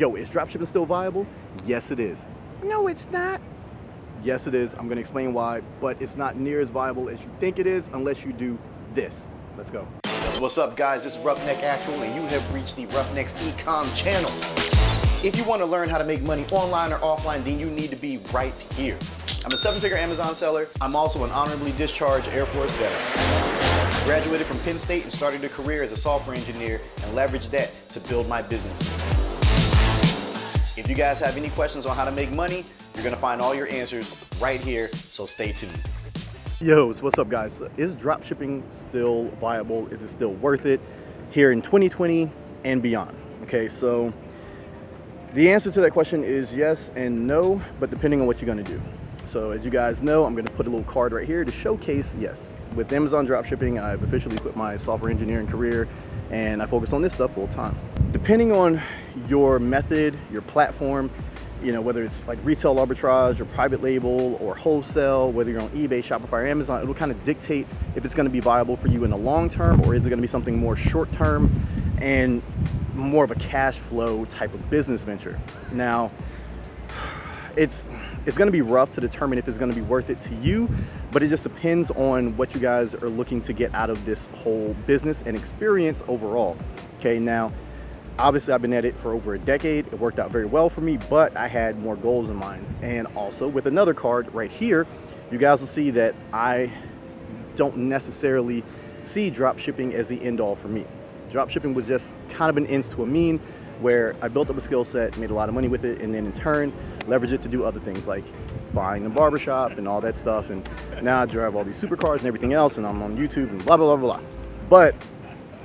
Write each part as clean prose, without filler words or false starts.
Yo, is dropshipping still viable? Yes, it is. No, it's not. Yes, it is. I'm going to explain why, but it's not near as viable as you think it is unless you do this. Let's go. So what's up, guys? This is 𝗏𝗏𝗥𝗄𝗚, and you have reached the Roughneck's Ecom channel. If you want to learn how to make money online or offline, then you need to be right here. I'm a 7-figure Amazon seller. I'm also an honorably discharged Air Force veteran. Graduated from Penn State and started a career as a software engineer and leveraged that to build my businesses. If you guys have any questions on how to make money, you're going to find all your answers right here, so stay tuned. Yo, so what's up, guys? Is dropshipping still viable? Is it still worth it here in 2020 and beyond? Okay, so the answer to that question is yes and no, but depending on what you're going to do. So as you guys know, I'm going to put a little card right here to showcase yes. With Amazon dropshipping, I've officially quit my software engineering career and I focus on this stuff full time. Depending on your method, your platform, you know, whether it's like retail arbitrage or private label or wholesale, whether you're on eBay, Shopify, or Amazon, it will kind of dictate if it's going to be viable for you in the long term, or is it going to be something more short term and more of a cash flow type of business venture. Now, it's going to be rough to determine if it's going to be worth it to you, but it just depends on what you guys are looking to get out of this whole business and experience overall. Okay, now, obviously I've been at it for over a decade. It worked out very well for me, but I had more goals in mind. And also with another card right here, you guys will see that I don't necessarily see dropshipping as the end all for me. Dropshipping was just kind of an ends to a mean, where I built up a skill set, made a lot of money with it, and then in turn leverage it to do other things like buying a barbershop and all that stuff. And now I drive all these supercars and everything else, and I'm on YouTube and blah, blah, blah, blah. But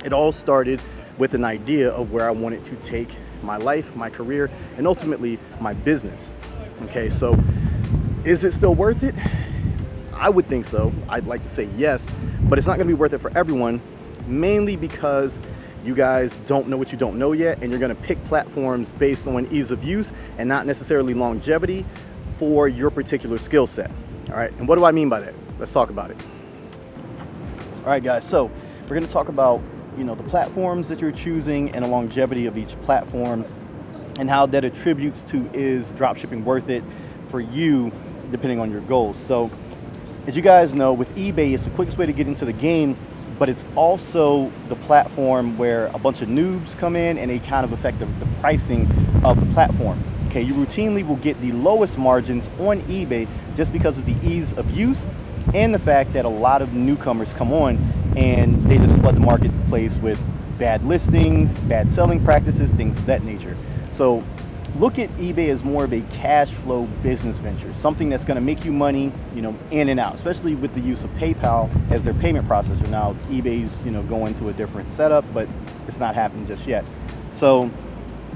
it all started with an idea of where I wanted to take my life, my career, and ultimately my business. Okay, so is it still worth it? I would think so. I'd like to say yes, but it's not gonna be worth it for everyone, mainly because you guys don't know what you don't know yet, and you're gonna pick platforms based on ease of use and not necessarily longevity for your particular skill set. All right, and what do I mean by that? Let's talk about it. All right, guys, so we're gonna talk about, you know, the platforms that you're choosing and the longevity of each platform and how that attributes to is dropshipping worth it for you depending on your goals. So as you guys know, with eBay, it's the quickest way to get into the game, but it's also the platform where a bunch of noobs come in and they kind of affect the pricing of the platform. Okay, you routinely will get the lowest margins on eBay just because of the ease of use and the fact that a lot of newcomers come on and they just flood the marketplace with bad listings, bad selling practices, things of that nature. So look at eBay as more of a cash flow business venture, something that's going to make you money, you know, in and out, especially with the use of PayPal as their payment processor. Now eBay's, you know, going to a different setup, but it's not happening just yet. So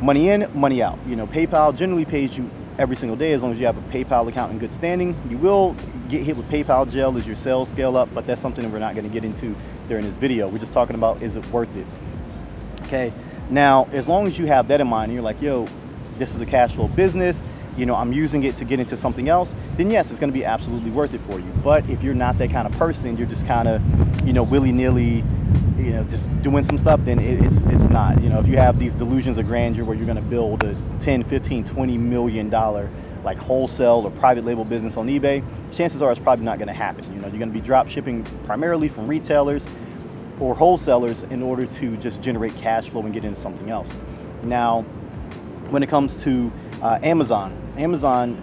money in, money out. You know, PayPal generally pays you every single day as long as you have a PayPal account in good standing. You will get hit with PayPal jail as your sales scale up, but that's something that we're not going to get into during this video. We're just talking about, is it worth it? Okay, now as long as you have that in mind and you're like, yo, this is a cash flow business, you know, I'm using it to get into something else, then yes, it's going to be absolutely worth it for you. But if you're not that kind of person, you're just kind of, you know, willy-nilly, you know, just doing some stuff, then it's not. You know, if you have these delusions of grandeur where you're going to build a 10, 15, 20 million dollar like wholesale or private label business on eBay, chances are it's probably not going to happen. You know, you're going to be drop shipping primarily from retailers or wholesalers in order to just generate cash flow and get into something else. Now, when it comes to Amazon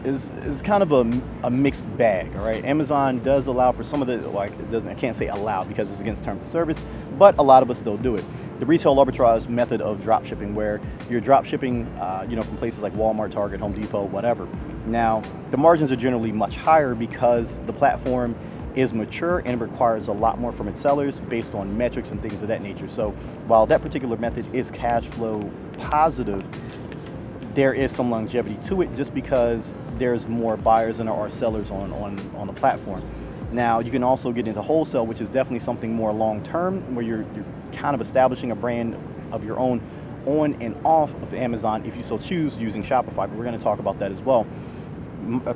is kind of a mixed bag. All right, Amazon does allow for some of the, like, it doesn't, I can't say allow because it's against terms of service, but a lot of us still do it. The retail arbitrage method of drop shipping, where you're drop shipping, you know, from places like Walmart, Target, Home Depot, whatever. Now, the margins are generally much higher because the platform is mature and it requires a lot more from its sellers based on metrics and things of that nature. So while that particular method is cash flow positive, there is some longevity to it just because there's more buyers than there are sellers on the platform. Now, you can also get into wholesale, which is definitely something more long-term, where you're kind of establishing a brand of your own on and off of Amazon if you so choose using Shopify, but we're going to talk about that as well.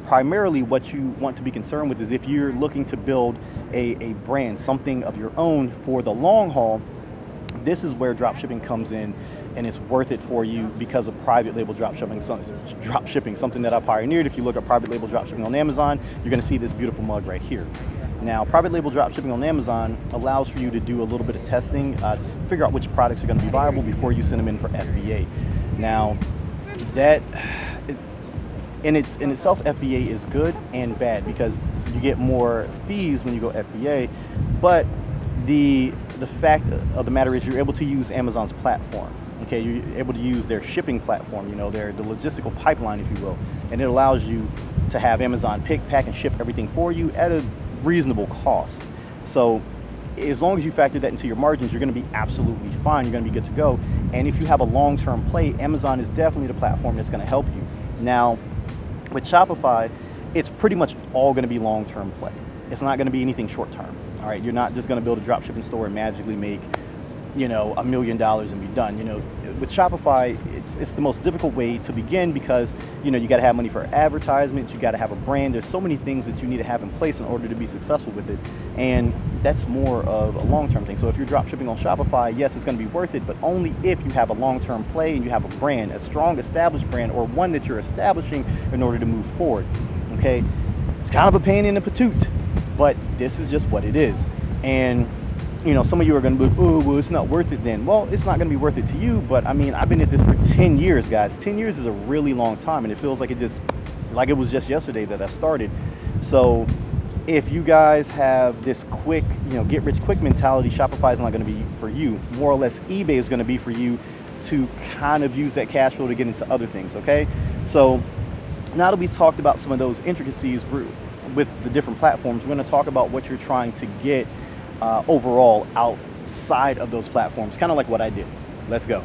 Primarily what you want to be concerned with is if you're looking to build a brand, something of your own for the long haul, this is where dropshipping comes in, and it's worth it for you because of private label dropshipping, something that I pioneered. If you look at private label dropshipping on Amazon, you're going to see this beautiful mug right here. Now, private label dropshipping on Amazon allows for you to do a little bit of testing to figure out which products are going to be viable before you send them in for FBA. Now, that in itself, FBA is good and bad because you get more fees when you go FBA, but the fact of the matter is you're able to use Amazon's platform. Okay, you're able to use their shipping platform, the logistical pipeline, if you will, and it allows you to have Amazon pick, pack, and ship everything for you at a reasonable cost. So as long as you factor that into your margins, you're going to be absolutely fine. You're going to be good to go. And if you have a long-term play, Amazon is definitely the platform that's going to help you. Now, with Shopify, it's pretty much all going to be long-term play. It's not going to be anything short-term. All right, you're not just going to build a dropshipping store and magically make, $1 million and be done. With Shopify, it's the most difficult way to begin because, you got to have money for advertisements, you got to have a brand. There's so many things that you need to have in place in order to be successful with it. And that's more of a long-term thing. So if you're dropshipping on Shopify, yes, it's going to be worth it, but only if you have a long-term play and you have a brand, a strong established brand, or one that you're establishing in order to move forward. Okay, it's kind of a pain in the patoot, but this is just what it is. And some of you are going to be, oh, well, it's not worth it then. Well, it's not going to be worth it to you, but I mean, I've been at this for 10 years, guys. 10 years is a really long time, and it feels like it was just yesterday that I started. So if you guys have this quick, get rich quick mentality, Shopify is not going to be for you. More or less, eBay is going to be for you to kind of use that cash flow to get into other things, okay? So now that we've talked about some of those intricacies with the different platforms, we're going to talk about what you're trying to get overall outside of those platforms, kind of like what I did. Let's go.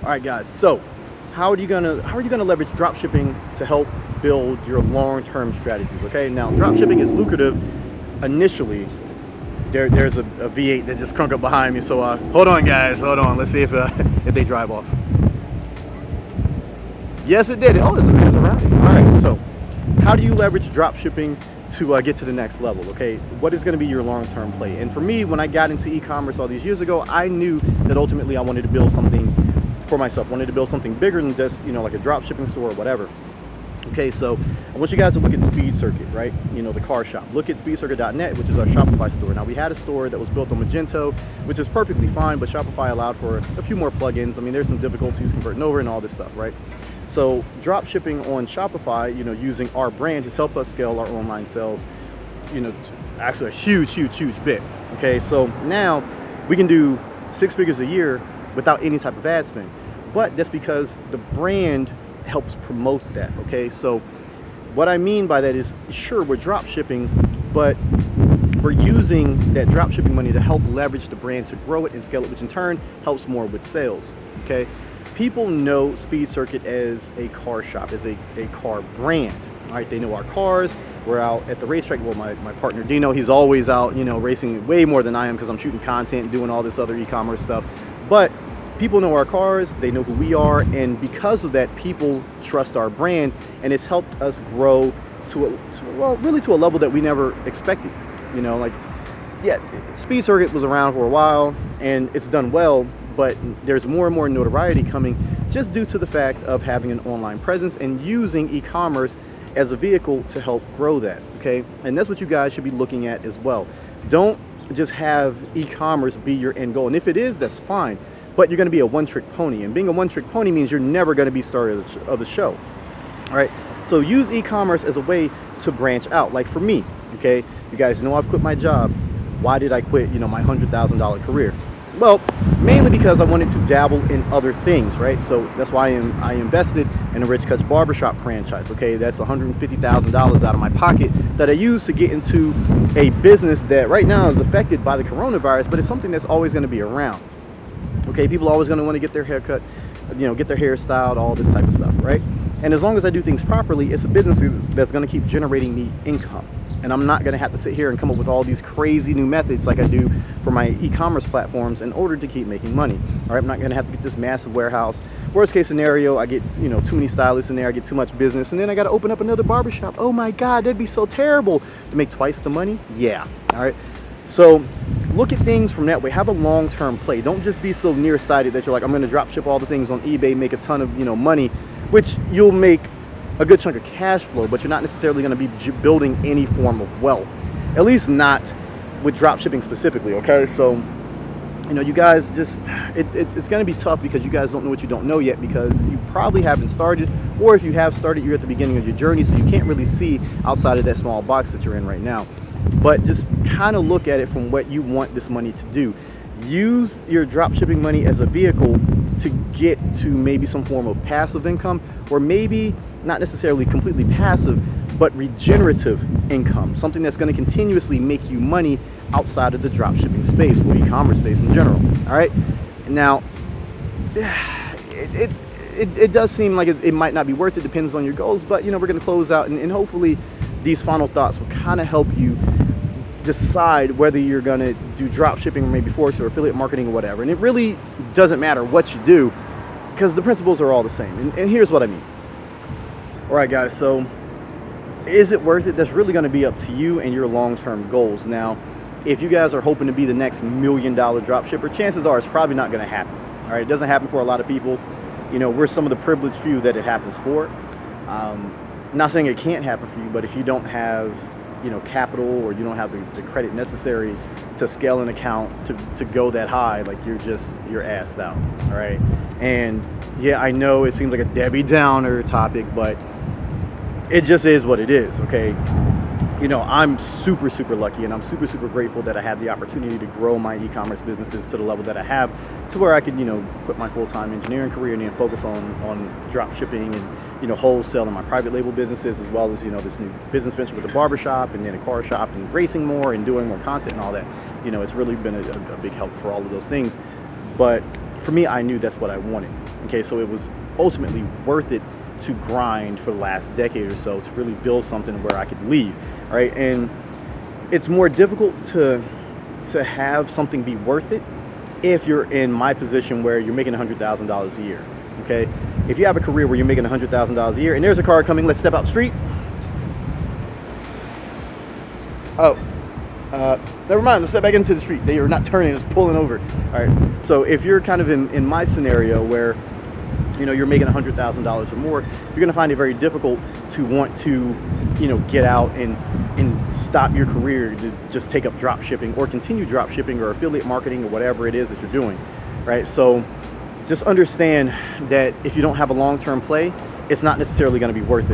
All right, guys. So, how are you gonna leverage dropshipping to help build your long-term strategies? Okay. Now, dropshipping is lucrative initially. There's a V8 that just crunk up behind me. So, hold on, guys. Hold on. Let's see if they drive off. Yes, it did. Oh, it's a rally. All right. So, how do you leverage dropshipping to get to the next level? Okay, what is going to be your long-term play? And for me, when I got into e-commerce all these years ago, I knew that ultimately I wanted to build something for myself. I wanted to build something bigger than just like a drop shipping store or whatever. Okay, so I want you guys to look at Speed Circuit, right? The car shop. Look at 𝗏𝗏𝗏𝗏𝗏𝗏, which is our Shopify store. Now, we had a store that was built on Magento, which is perfectly fine, but Shopify allowed for a few more plugins. I mean, there's some difficulties converting over and all this stuff, right? So drop shipping on Shopify, using our brand has helped us scale our online sales, actually a huge bit. Okay, so now we can do 6 figures a year without any type of ad spend, but that's because the brand helps promote that. Okay, so what I mean by that is, sure, we're drop shipping, but we're using that drop shipping money to help leverage the brand to grow it and scale it, which in turn helps more with sales. Okay. People know Speed Circuit as a car shop, as a car brand. All right, they know our cars. We're out at the racetrack. Well, my partner Dino, he's always out, racing way more than I am because I'm shooting content and doing all this other e-commerce stuff. But people know our cars, they know who we are, and because of that, people trust our brand, and it's helped us grow to a level that we never expected. Speed Circuit was around for a while, and it's done well, but there's more and more notoriety coming just due to the fact of having an online presence and using e-commerce as a vehicle to help grow that, okay? And that's what you guys should be looking at as well. Don't just have e-commerce be your end goal. And if it is, that's fine, but you're gonna be a one-trick pony. And being a one-trick pony means you're never gonna be star of the show, all right? So use e-commerce as a way to branch out. Like for me, okay? You guys know I've quit my job. Why did I quit, my $100,000 career? Well, mainly because I wanted to dabble in other things, right? So that's why I invested in a Rich Cuts barbershop franchise, okay? That's $150,000 out of my pocket that I use to get into a business that right now is affected by the coronavirus, but it's something that's always gonna be around, okay? People are always gonna wanna get their hair cut, get their hair styled, all this type of stuff, right? And as long as I do things properly, it's a business that's gonna keep generating me income. And I'm not gonna have to sit here and come up with all these crazy new methods like I do for my e-commerce platforms in order to keep making money. All right, I'm not gonna have to get this massive warehouse. Worst case scenario, I get too many stylists in there, I get too much business, and then I gotta open up another barbershop. Oh my God, that'd be so terrible. To make twice the money? Yeah, all right. So look at things from that way. Have a long-term play. Don't just be so nearsighted that you're like, I'm going to drop ship all the things on eBay, make a ton of money, which you'll make a good chunk of cash flow, but you're not necessarily going to be building any form of wealth, at least not with drop shipping specifically. Okay, so you guys just it's going to be tough because you guys don't know what you don't know yet, because you probably haven't started, or if you have started, you're at the beginning of your journey, so you can't really see outside of that small box that you're in right now. But just kind of look at it from what you want this money to do. Use your drop shipping money as a vehicle to get to maybe some form of passive income, or maybe not necessarily completely passive, but regenerative income, something that's going to continuously make you money outside of the drop shipping space or e-commerce space in general. All right, now it does seem like it might not be worth it, depends on your goals, but we're going to close out, and hopefully these final thoughts will kind of help you decide whether you're going to do drop shipping or maybe forex or affiliate marketing or whatever. And it really doesn't matter what you do, because the principles are all the same. And here's what I mean. All right, guys, so is it worth it? That's really going to be up to you and your long-term goals. Now, if you guys are hoping to be the next $1 million drop shipper, chances are it's probably not going to happen. All right, it doesn't happen for a lot of people. We're some of the privileged few that it happens for. Not saying it can't happen for you, but if you don't have capital, or you don't have the credit necessary to scale an account to go that high, like you're assed out. All right, and yeah, I know it seems like a Debbie Downer topic, but it just is what it is. Okay, I'm super lucky, and I'm super grateful that I had the opportunity to grow my e-commerce businesses to the level that I have, to where I could quit my full-time engineering career and then focus on drop shipping and wholesale and my private label businesses, as well as this new business venture with the barbershop, and then a car shop, and racing more and doing more content and all that. It's really been a big help for all of those things. But for me, I knew that's what I wanted. Okay, so it was ultimately worth it to grind for the last decade or so to really build something where I could leave. All right, and it's more difficult to have something be worth it if you're in my position where you're making $100,000 a year. Okay, if you have a career where you're making $100,000 a year, and there's a car coming, let's step out the street. Never mind, let's step back into the street. They are not turning, it's pulling over. All right, so if you're kind of in my scenario where you're making $100,000 or more, you're going to find it very difficult to want to get out and stop your career to just take up drop shipping, or continue drop shipping or affiliate marketing or whatever it is that you're doing. Right, so just understand that if you don't have a long-term play, it's not necessarily going to be worth it.